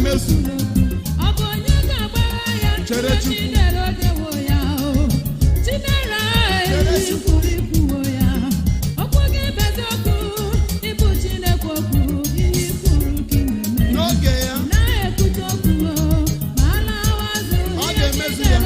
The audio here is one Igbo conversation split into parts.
ga-emezu. Chere Chukwu. N'oge ya, ọ ga-emezu ya.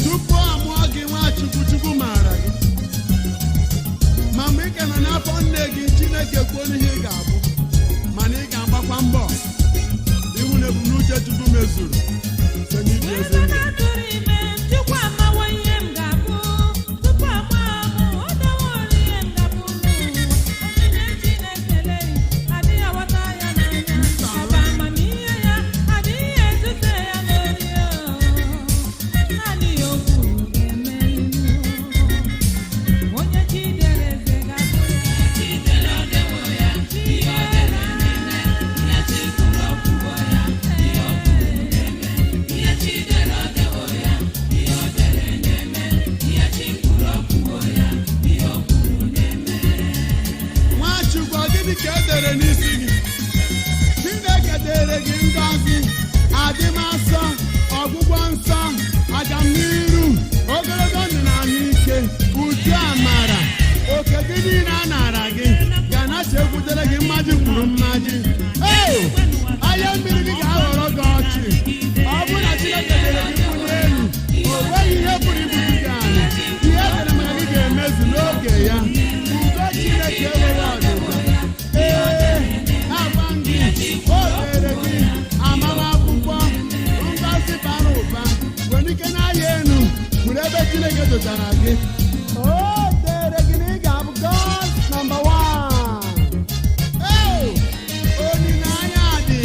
Tupu a mụọ gị Nwachukwu, Chukwu maara gị. Ma mgbe ị ka nọ n'afọ nne gị, Chineke kwuo ihe ị ga-abụ. Mana ị ga-agbakwa mbọ ịhụ na ebumnuche Chukwu mezuru site n'ibi ezi ndụ. Nwachukwu, ọ gịnị ka e dere n'isi gị? Chineke dere gị ngọzi, adịmasọ, ọgwụgwọ nsọ, agamniru, ogologo ndụ na ahụike, uju amara, oke gị niile a nara gị ga-anachi ekwutere gị mmaji kwuru mmaji. Anya mmiri gị ga-aghọrọ gị ọchị. Ọ bụrụ na Chineke dere gị mkpụrụ elu, o nweghị ihe pụrụ ibutu gị anya. Ihe dere maka gị ga-emezu n'oge ya. Ugo Chineke enweghị ọdịda. Agwa gị, o dere gị amamakwụkwọ, ngọzi bara ụba, nwere ike n'ahịa enu, kwuru ebe Chineke dotara gị. O dere gị na ị ga-abụ God's number one. Olileanya dị.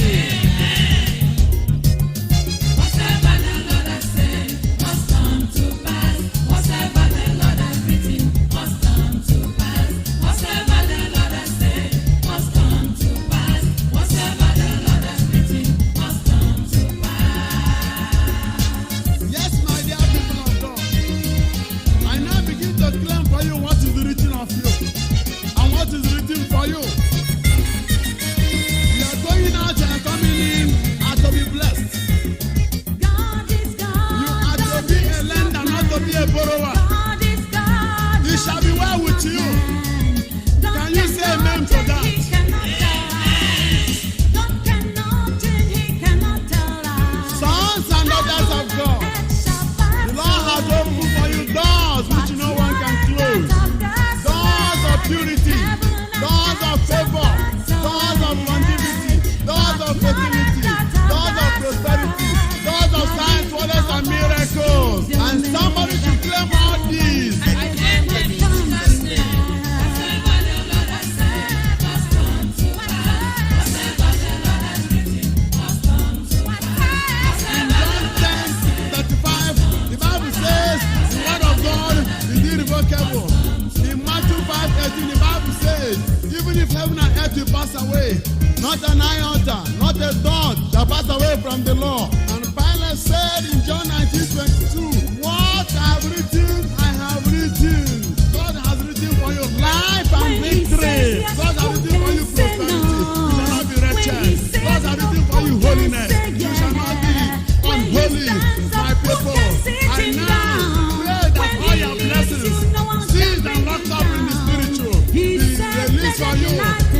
Yes, my dear people of God, I now begin to claim for you what is written of you and what is written for you. You are going out and coming in and to be blessed. You are to be a lender, not to be a borrower. It shall be well with you. Can you say amen to that? Sons and daughters of God, the Lord has opened for you doors which no one can close. Doors of purity, doors of favor, doors of longevity, doors of fertility, doors of prosperity, doors of signs, wonders, and miracles. And somebody should claim all these. The Bible says the word of God is irrevocable. In Matthew 5:18, the Bible says, even if heaven and earth will pass away, not an iota, not a dot shall pass away from the law. And Pilate said in John 19:22, what I have written, I have written. God has written for you life and victory. God has written for you prosperity. You shall not be wretched. God has written for you holiness. You shall not be unholy, my people. I now pray that all your blessings, seeds and locked up in the spiritual, be released for you.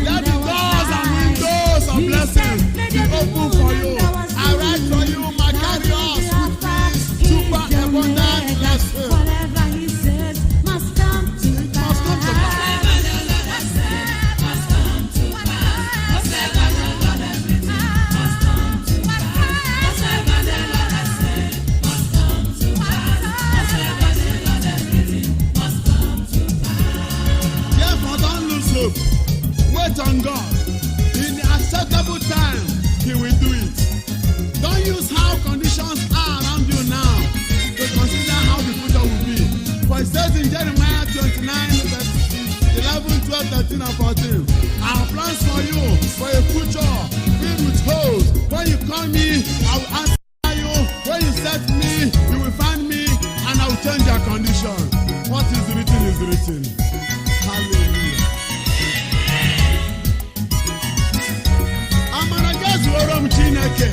Let the doors and windows of blessings be open for you. I write for you, Macarius, with me, super 13 and 14. I have plans for you for a future filled with hope. When you call me, I will answer you. When you search me, you will find me, and I will change your condition. What is written is written. Hallelujah. Amara gazuoro m Chineke.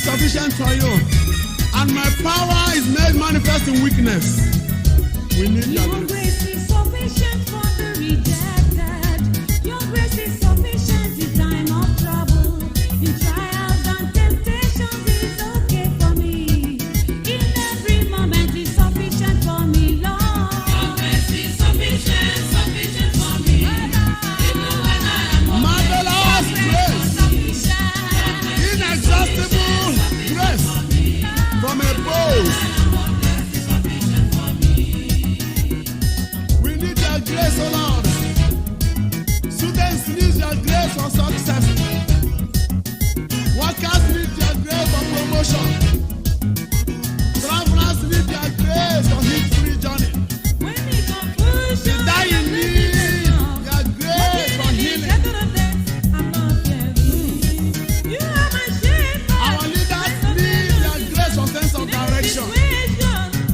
Sufficient for you, and my power is made manifest in weakness. We need your grace is sufficient for the rejected. Your grace is sufficient in time of trouble. In trials and temptations is okay for me. In every moment is sufficient for me, Lord. Your grace is sufficient for me. Even when I am marvelous grace, inexhaustible grace from for success. Workers need your grace for promotion. Travelers need your grace for hit-free journey. The dying need your grace for healing. Our leaders need your grace for sense of direction.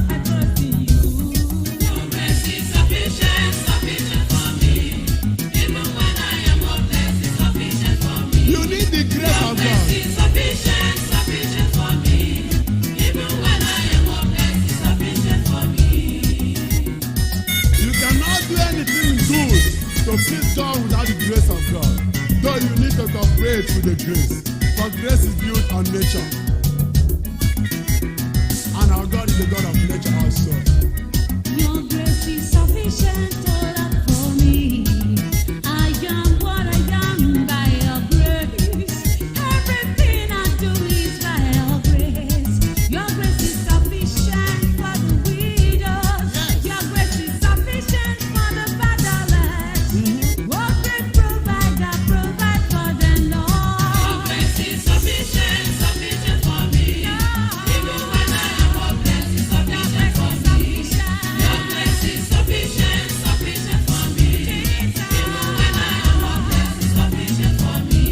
You need the grace of God. You cannot do anything good to please God without the grace of God. Though you need to cooperate with the grace. For grace is built on nature. And our God is the God of nature also. Your grace is sufficient all up for me. I am what I am by your grace. Everything I do is by your grace. Your grace is sufficient for the widows. Yes. Your grace is sufficient for the fatherless. Oh, great provider, provide for them, Lord. Sufficient for me. Even when I am hopeless, it's sufficient for me. Your grace is sufficient for me. Even when I am hopeless, it's sufficient for me.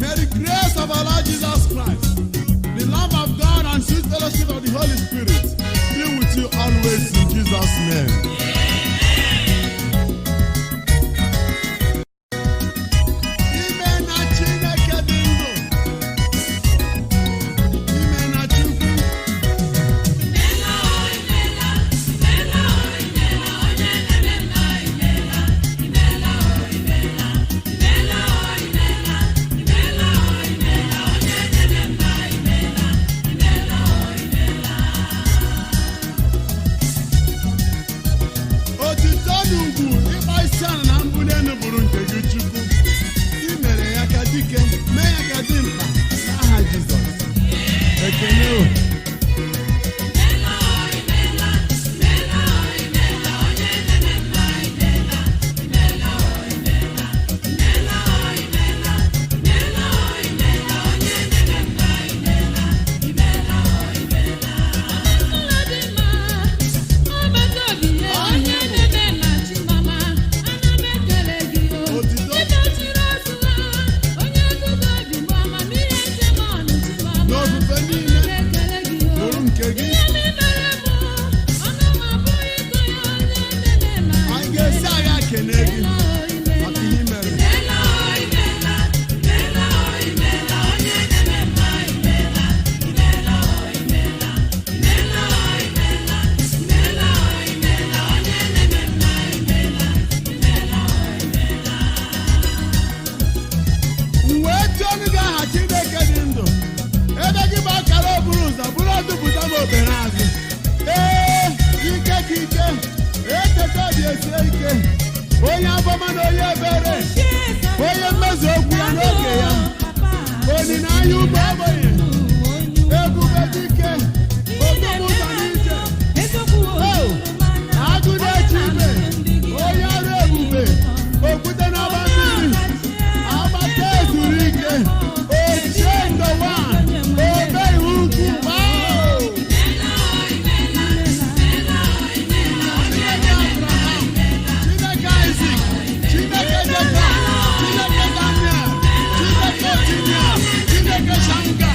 May the grace of our Lord Jesus Christ, the love of God and sweet fellowship of the Holy Spirit be with you always in Jesus' name. Ime na Chineke dị ndụ. Ime na Chukwu. Otito na ugwu ịkpọ isiala na mbuli elu bụrụ nke gị Chukwu. I mere ya ka dike, mee ya ka dimkpa n'aha Jizọs. Ekele o. N'ofufe niile bụrụ nke gị. Anyị ga-esi agha kene gị maka ihe i mere. Mgbe etu ọnụ gị aha Chineke dị ndụ, ebe gị bụ akara oburu ụzọ bụrụ ọdụpụta m obere azụ. Ee, ike ka ike, eteta obi esie ike. Onye abọma na onye ebere, onye mmezu okwu ya n'oge ya. Olileanya ụmụ ogbenye, ebube dike, odogwu ụzọ n'ije. Agụ na-eche ibe, onye ọrụ ebube, okwute n'ọgba mmiri, agbata ezuru ike, ochie ndọwa, obe iwu ukwu. Wow! Chineke Abraham, Chineke Isaac, Chineke Jacob, Chineke Daniel, Chineke Otinia, Chineke Shanga.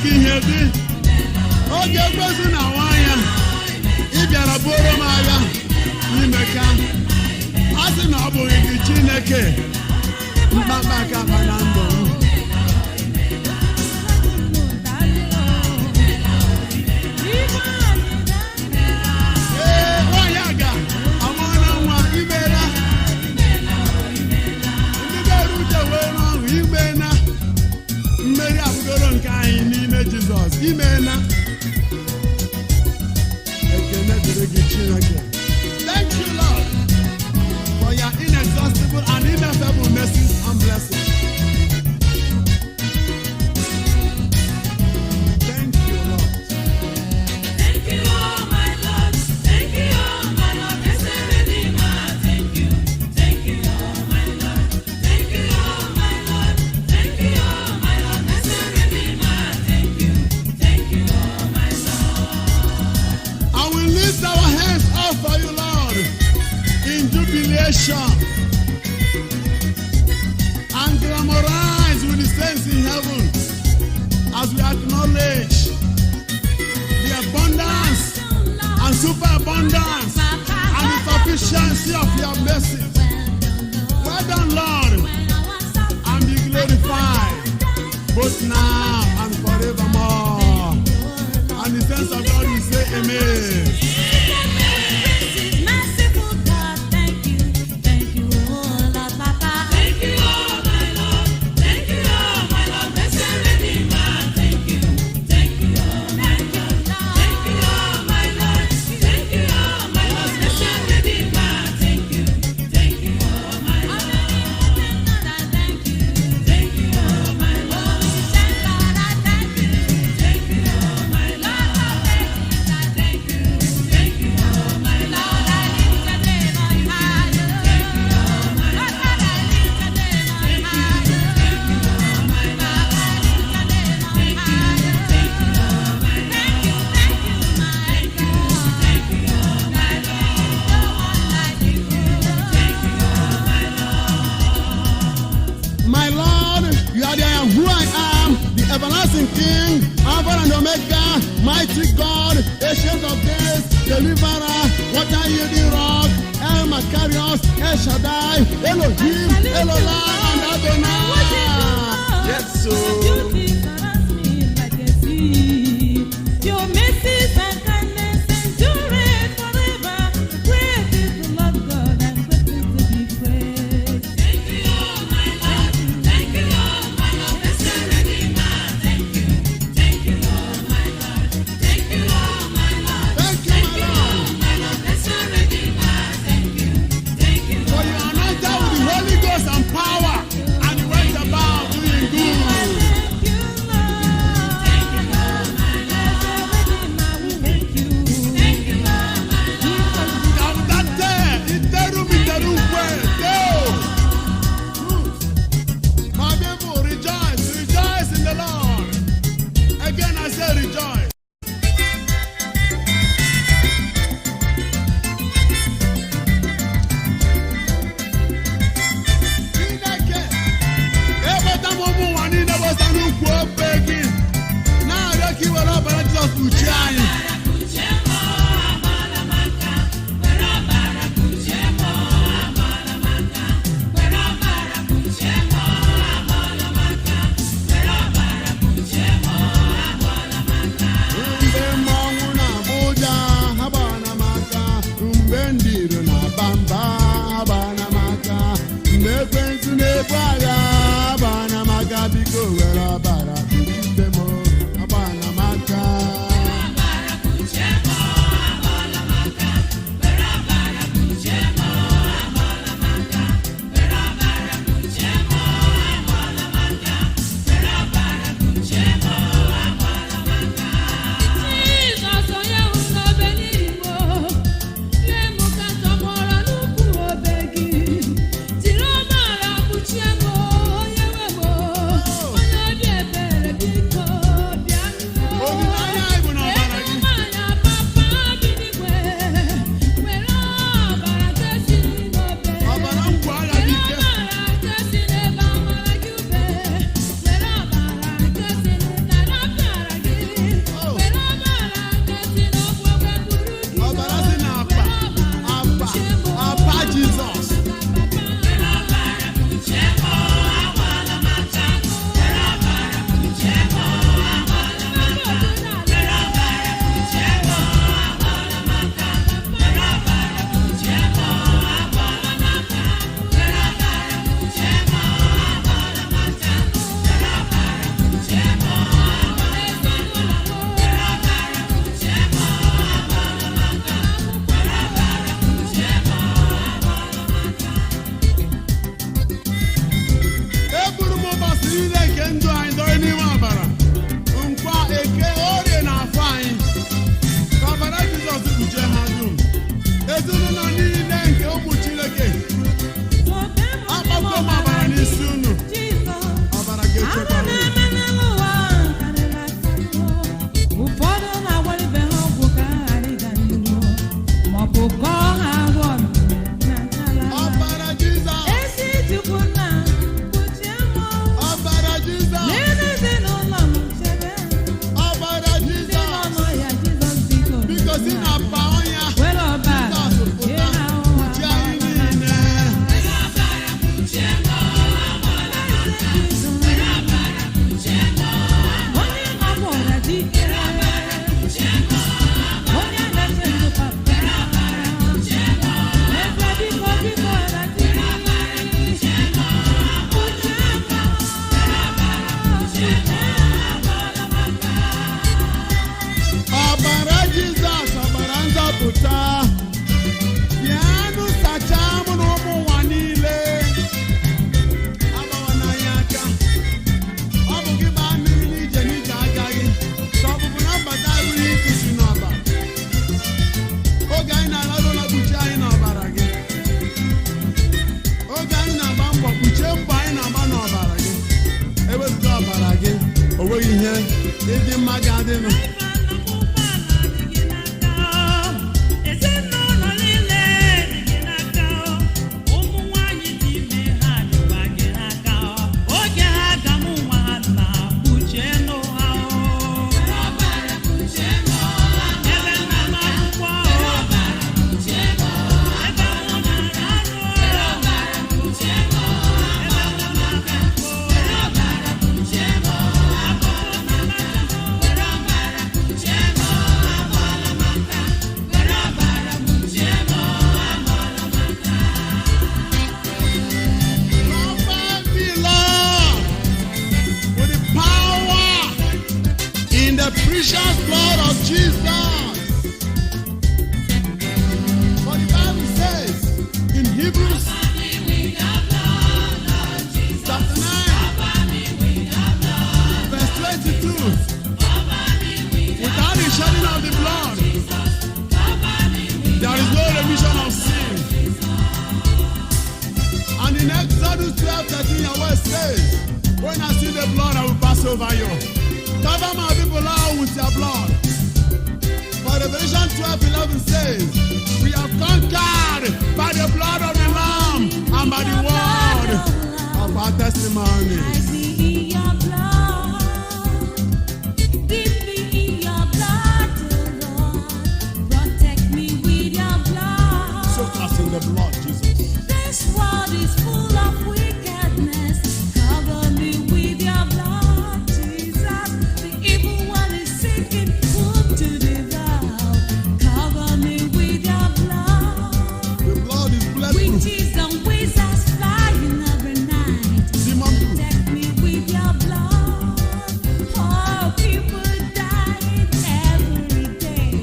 ka ihe dị oge ekwesu na nwanya ị bịara bụrụ m agha n'ime ka a sị na ọ bụghị gị Chineke mkpakpa aka akpa na ndụ m. Nwanyị aga amụọla nwa imeela ndị bere uche wee n'ọṅụ imeela mmeri abụgoro nke anyị n'ime Jizọs imeela ekele dịrị gị Chineke. Thank you Lord for your inexhaustible and ineffable mercies and blessings. Thank you Lord. Thank you, oh my Lord. Thank you, oh my Lord. Blessed Redeemer. Thank you, oh my Lord. Thank you, oh my Lord. Thank you, oh my Lord. Blessed Redeemer. Thank you, oh my Lord. I will lift our hands up for you, Lord, in jubilation and glamorize with the saints in heaven as we acknowledge the abundance and superabundance and the sufficiency of your mercy. Well done, Lord, and be glorified both now and forevermore. And the saints of God will say amen. Merciful God, thank you, oh Lord Papa. Thank you, oh my Lord. Thank you, oh my Lord. Blessed Redeemer. Thank you, oh my Lord. Thank you, oh my Lord. Thank you, oh my Lord. Blessed Redeemer. Thank you, oh my Lord. Thank you, oh my Lord. Thank God, I thank you. Thank you, oh my Lord. Thank you, oh my Lord. My Lord, you are the I am who I am, the everlasting King, Alpha and Omega, mighty God, ancient of days, deliverer, water yielding rock, El Makarios, El Shaddai, Elohim, Elolam, and Adonai. Yes, so. Your mercies and kindness endure forever. Great is the Lord God and greatly to be praised. Thank you, oh my Lord. Thank you, oh my Lord. Blessed Redeemer. Thank you, oh my Lord. Thank you, oh my Lord. Thank you, my Lord. My Lord, blessed Redeemer. Thank you, For you are anointed with the Holy Ghost and power, and you went about doing good. Thank you, Lord. Thank you, oh my Lord. Redeemer, we thank you. Thank you, oh my Lord. Abdate, iteru miteru kwe, deo. My people, rejoice, rejoice in the Lord. Again, I say rejoice. Chineke, eweta m ụmụ ụwa niile gbasa n'ukwu obe gị. Na-arịọ ka i were ọbara Jizọs kpuchie anyị. Mgbe mmọnwụ na-agba ụja, ha gbara m aka. Mgbe ndị iro na-aba mba, ha gbara m aka. Mgbe ekwensu na-ebu agha, ha gbara m aka. Biko were ọbara kpuchite m, ha gbara m aka. Jizọs onye hụrụ n'obe n'Igbo, lee mụ ka tọgbọrọ n'ukwu obe gị. Jiri ọbara kpuchie m, onye nwe m, onye obi ebere. ndụ anyị dọrọ n'ime ọbara. Nkwa eke orie na afọ anyị. Ka ọbara Jizọs kpuchie ha dum. Ezinụlọ niile nke ụmụ Chineke. Akpọkọ m ọbara n'isi unu. Ọbara ga-echekwa unu. Ụfọdụ na-agwara ibe ha ọgwụ ka ha ghara ịga n'ihu maọbụ kọọ ha ahụ ọnụ na ngalaba. Ọbara Jizọs. Ezi Chukwu nna kpuchie m Ọbara Jizọs. n'elu ezinụlọ m chebe Ọbara ndị nọ Jizọs. n'ọhịa Jizọs biko Biko si na mpa ọnya. were ọbara Jizọs kee pụta. ha ụwa Kpuchie anyị niile. onye nọbụra dike onye na-eche ndụ papa ebe biko biko ra dike Ọbara Jizọs, ọbara nzọpụta. Bịanụ sachaa mụ na ụmụ ụwa niile. Agbawana anyị aka. Ọ bụ gị gbaa mmiri n'ije n'ije aka gị. Ka ọpụpụ na mbata bụrụ ikusi n'ọbara. Oge anyị na-alarụ ụlọ kpuchie anyị n'ọbara gị. Oge anyị na-agba mbọ kpuchie mbọ anyị na-agba n'ọbara gị. Ewezụga ọbara gị, o nweghị ihe ịdị mma ga-adịnụ. Ezinụlọ niile dị gị n'aka, ụmụ nwanyị dị ime ha dịkwa gị n'aka. Oge ha ga-amụ nwa ha na kpuchienụ ha. Ebe nna m akwụkwọ, ebe ahụ na-arụ ọrụ, ebe nna m akwụkwọ, Cover me, Lord, with the power in the precious blood of Jesus. For the Bible says in Hebrews chapter 9, verse 22, without the shedding of the blood, there is no remission of sin. And in Exodus 12:13, your word says, when I see the blood, I will pass over you. Cover my people all with your blood. For Revelation 12:11 says, we have conquered by the blood of the Lamb and by the word of our testimony. I see in your blood, keep me in your blood, Lord, protect me with your blood. Soak us in the blood, Jesus. This world is full of wickedness. Cover me with your blood, Jesus. The evil one is seeking whom to devour. Cover me with your blood. The blood is bloodproof. Witches and wizards flying every night. Demon proof. Protect me with your blood. Oh, people dying every day.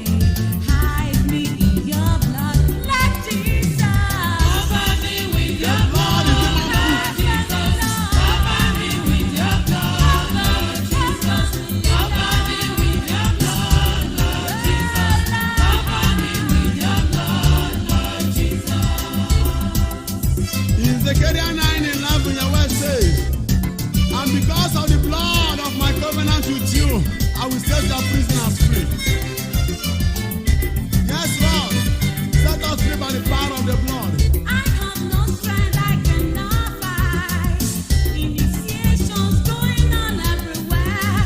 Hide me in your blood, like Jesus. cover me with The your blood is demon proof. cover me with your blood, Lord Jesus. Cover me with your blood, Lord Jesus. Cover me with your blood, Lord Jesus. In Zechariah 9:11, your word says, and because of the blood of my covenant with you, I will set your prisoners free. Yes, Lord, set us free by the power of the blood. I have no strength, I cannot fight. Initiations going on everywhere.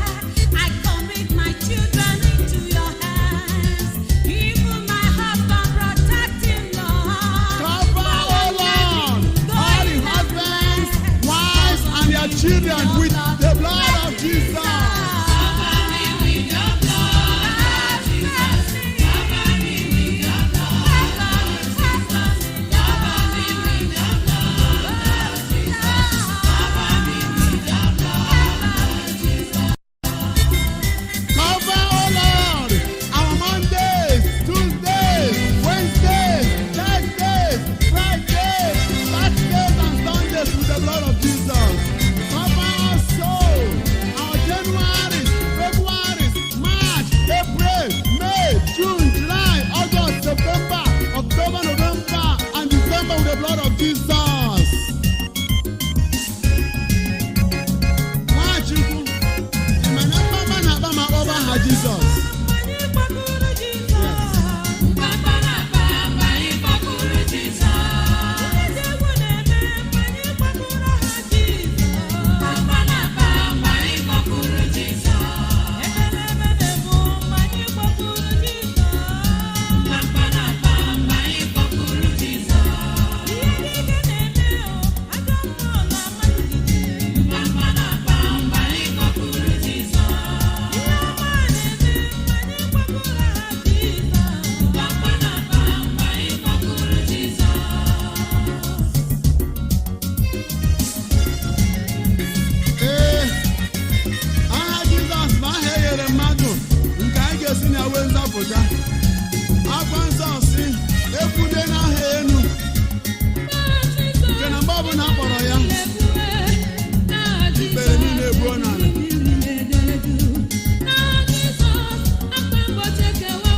I commit my children into your hands. Even my husband, protect him, Lord. Cover, oh Lord, all the husbands, wives, and their children with the blood of Jesus. Cover me with your blood, Jesus. Cover me with your blood, Lord Jesus. Cover me with your blood, Lord Jesus. Cover me with your blood, Lord Jesus. Cover, oh Lord, our Mondays, Tuesdays, Wednesdays, Thursdays, Fridays, Saturdays, and Sundays with the blood of Jesus. Cover our soul. na-apụta. Akwa nsọ si ekwude n'aha enu nke na mgbe ọbụla a kpọrọ ya ikpere niile egbuo n'ala.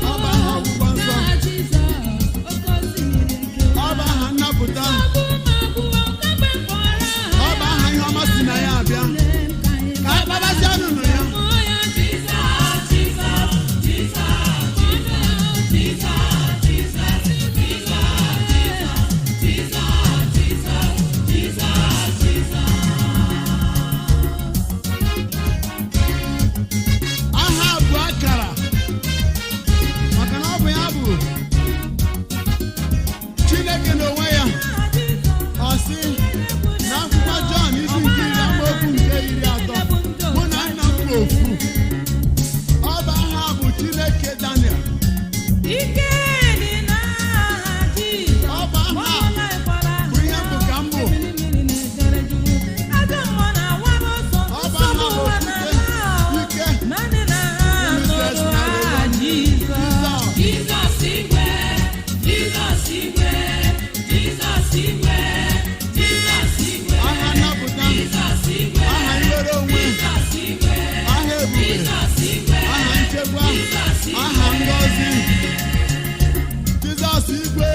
Ọ bụ aha akwụkwọ nsọ, ọ bụ aha nnapụta, ọ bụ aha ihe ọma si na ya abịa ka a kpabasịa nụnụ ya. Aha bụ akara maka na ọ bụ ya bụ Chineke n'onwe ya. Ọ sị n'akwụkwọ Jọn isi nke 10:30, mụ na nna m bụ ofu. Ọ bụ aha bụ Chineke Daniel. Ọ bụ aha bụ ihe bụ ka m bụ. Ọ bụ aha bụ okwute ike aha nnapụta, aha nwere onwe, aha ebube, aha nchekwa, aha ngọzi. Jizọs igwe.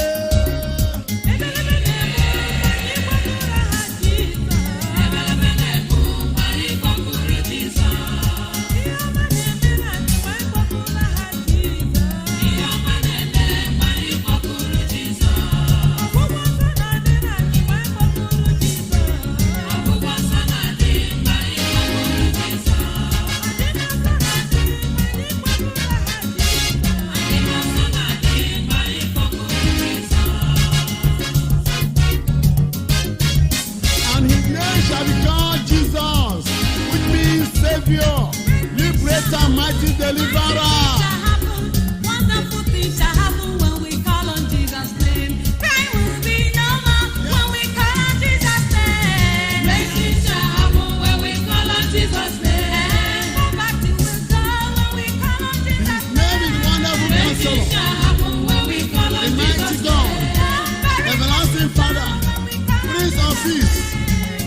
And his name shall be called Jesus, which means Savior, Liberator, Mighty Deliverer. Wonderful things shall happen when we call on Jesus' name. Crying will be no more when we call on Jesus' name. Great things shall happen when we call on Jesus' name. Poverty will go when we call on His Jesus' name is Wonderful Great things Counselor, shall happen when we call the on Mighty Jesus' God, name. Everlasting Father, Prince of Peace.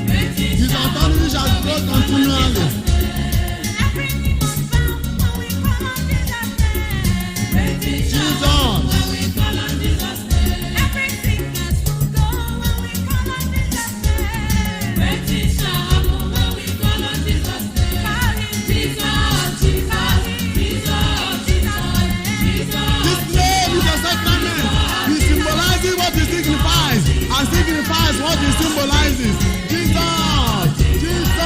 Great things His authority shall grow continually. Every knee must bow when we call on Jesus' name. Great things shall happen Jesus. when we call on Jesus' name. Every sickness will go when we call on Jesus' name. Great things shall happen when we call on Jesus' name. Call him Jesus, Jesus, Jesus, Jesus. This name is a second name. He symbolizes what he signifies and signifies what he symbolizes. Jesus, Jesus.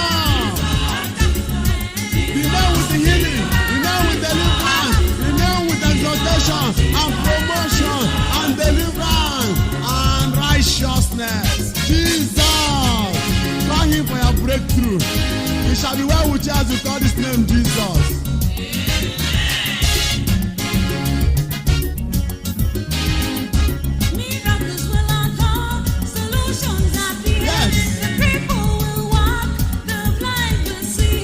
The name with the healing, the name with deliverance, the name with exaltation and promotion and deliverance and righteousness. Jesus. Call him for your breakthrough. It shall be well with you as you call this name Jesus. Miracles will unfold, solutions appear. Yes. The people will walk, the blind will see,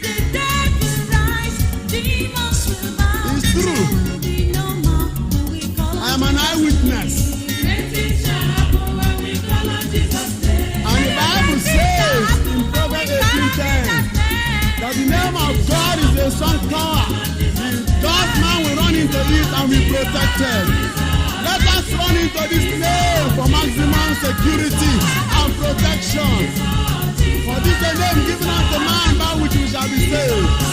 the dead will rise, demons will bow. It's true. There will be no more when we call I on am an eyewitness. Great things shall happen when we call on Jesus' name. And the Bible says in Proverbs 18:10 that the name of God is a strong tower. God's man will run into it and be protected. Let us run into this name for maximum security and protection. For this is a name given unto man by which we shall be saved.